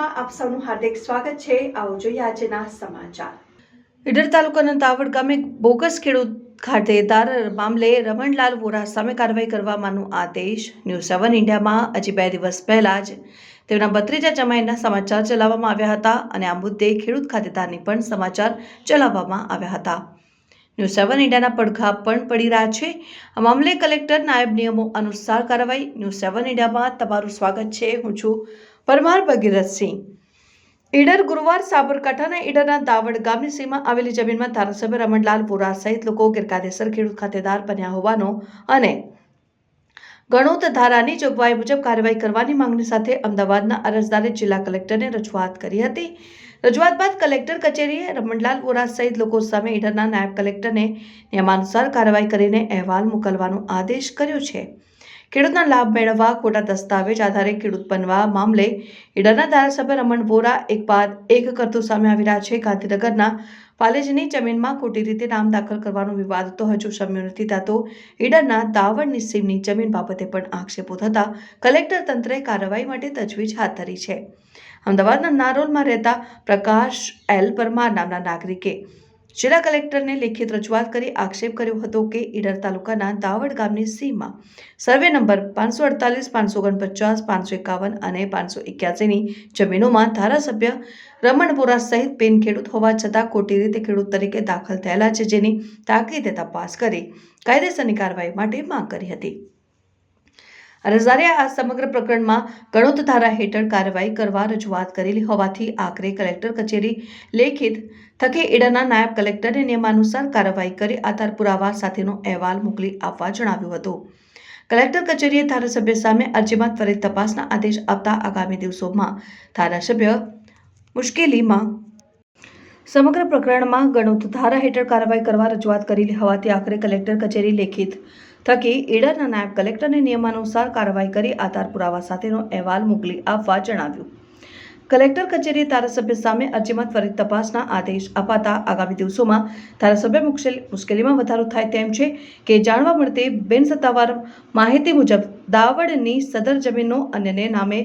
ન્યૂઝમાં આપ સૌનું હાર્દિક સ્વાગત છે। આવો જોઈએ આજના સમાચાર। ઈડર તાલુકાના દાવડ ગામે બોગસ ખેડૂત ખાતેદાર મામલે રમણલાલ વોરા સામે કાર્યવાહી કરવાનો આદેશ। ન્યૂઝ 7 ઇન્ડિયામાં હજી 2 દિવસ પહેલા જ તેમના ભત્રીજા જમાઈના સમાચાર ચલાવવામાં આવ્યા હતા અને આ મુદ્દે ખેડૂત ખાતેદારની પણ સમાચાર ચલાવવામાં આવ્યા હતા। ન્યૂઝ 7 ઇન્ડિયાના પડઘા પણ પડી રહ્યા છે। આ મામલે કલેક્ટર નાયબ નિયમો અનુસાર કાર્યવાહી। ન્યૂઝ 7 ઇન્ડિયામાં તમારું સ્વાગત છે। હું છું પરમાર ભગીરથસિંહ। ઈડર ગુરુવાર સાબરકાંઠાના ઈડરના દાવડ ગામની સીમા આવેલી જમીનમાં ધારાસભ્ય રમણલાલ વોરા સહિત લોકો ગેરકાયદેસર ખેડૂત ખાતેદાર બન્યા હોવાનો અને ગણોત ધારાની જોગવાઈ મુજબ કાર્યવાહી કરવાની માંગણી સાથે અમદાવાદના અરજદારે જિલ્લા કલેક્ટરને રજૂઆત કરી હતી। રજૂઆત બાદ કલેક્ટર કચેરીએ રમણલાલ વોરા સહિત લોકો સામે ઈડરના નાયબ કલેક્ટરને નિયમાનુસાર કાર્યવાહી કરીને અહેવાલ મોકલવાનો આદેશ કર્યો છે। ખેડૂતના લાભ મેળવવા ખોટા દસ્તાવેજ આધારે ખેડૂત બનવા મામલે ઈડરના ધારાસભ્ય રમણ વોરા એક બાદ એક કરતું સામે આવી રહ્યા છે। ગાંધીનગરના પાલેજની જમીનમાં ખોટી રીતે નામ દાખલ કરવાનો વિવાદ તો હજુ શમ્યો નથી, ત્યાં તો ઈડરના દાવડની સીમની જમીન બાબતે પણ આક્ષેપો થતા કલેક્ટર તંત્રએ કાર્યવાહી માટે તજવીજ હાથ ધરી છે। અમદાવાદના નારોલમાં રહેતા પ્રકાશ એલ પરમાર નામના નાગરિકે જિલ્લા કલેક્ટરને લેખિત રજૂઆત કરી આક્ષેપ કર્યો હતો કે ઈડર તાલુકાના દાવડ ગામની સીમમાં સર્વે નંબર 548, 549, 551 અને 581ની જમીનોમાં ધારાસભ્ય રમણ વોરા સહિત પેન ખેડૂત હોવા છતાં ખોટી રીતે ખેડૂત તરીકે દાખલ થયેલા છે, જેની તાકીદે તપાસ કરી કાયદેસરની કાર્યવાહી માટે માંગ કરી હતી। અરજદારે આ સમગ્ર પ્રકરણમાં ગણોત ધારા હેઠળ કાર્યવાહી કરવા રજૂઆત કરેલી હોવાથી આખરે કલેક્ટર કચેરી લેખિત થકી ઈડરના નાયબ કલેક્ટરને નિયમાનુસાર કાર્યવાહી કરી આધાર પુરાવા સાથેનો અહેવાલ મોકલી આપવા જણાવ્યું હતું। કલેક્ટર કચેરીએ ધારાસભ્ય સામે અરજીમાં ત્વરિત તપાસના આદેશ આપતા આગામી દિવસોમાં ધારાસભ્ય મુશ્કેલીમાં સમગ્ર પ્રકરણમાં ગણોત ધારા હેઠળ કાર્યવાહી કરવા રજૂઆત કરેલી હોવાથી આખરે કલેક્ટર કચેરી લેખિત થકી ઈડરના નાયબ કલેક્ટરને નિયમાનુસાર કાર્યવાહી કરી આધાર પુરાવા સાથેનો અહેવાલ મોકલી આપવા જણાવ્યું। કલેક્ટર કચેરીએ ધારાસભ્ય સામે અરજીમાં ત્વરિત તપાસના આદેશ અપાતા આગામી દિવસોમાં ધારાસભ્ય મુશ્કેલીમાં વધારો થાય તેમ છે કે જાણવા મળતી બિનસત્તાવાર માહિતી મુજબ દાવડની સદર જમીનનો અન્યને નામે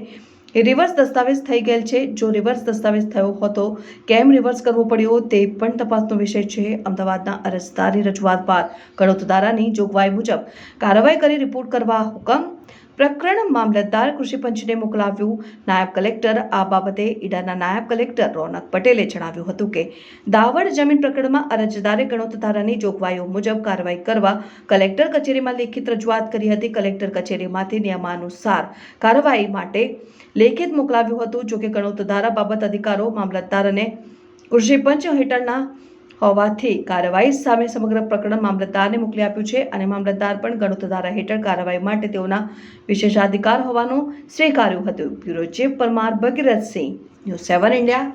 રિવર્સ દસ્તાવેજ થઈ ગયેલ છે। જો રિવર્સ દસ્તાવેજ થયો હતો, કેમ રિવર્સ કરવો પડ્યો તે પણ તપાસનો વિષય છે। અમદાવાદના અરજદારની રજૂઆત બાદ ગણોત ધારાની જોગવાઈ મુજબ કાર્યવાહી કરી રિપોર્ટ કરવા હુકમ પ્રકરણ મામલતદાર કૃષિ પંચને મોકલાવ્યું। નાયબ કલેક્ટર આ બાબતે ઈડરના નાયબ કલેક્ટર રોનક પટેલે જણાવ્યું હતું કે દાવડ જમીન પ્રકરણમાં અરજદારે ગણોત ધારાની જોગવાઈઓ મુજબ કાર્યવાહી કરવા કલેક્ટર કચેરીમાં લેખિત રજૂઆત કરી હતી। કલેક્ટર કચેરીમાંથી નિયમાનુસાર કાર્યવાહી માટે લેખિત મોકલાવ્યું હતું। જોકે ગણોત ધારા બાબત અધિકારો મામલતદાર અને કૃષિ પંચ હેઠળના હોવાથી કાર્યવાહી સામે સમગ્ર પ્રકરણ મામલતદારને મોકલી આપ્યું છે અને મામલતદાર પણ ગણોત ધારા હેઠળ કાર્યવાહી માટે તેઓના વિશેષાધિકાર હોવાનું સ્વીકાર્યું હતું। Bureau chief Parmar Bhagirathsinh, news 7 India.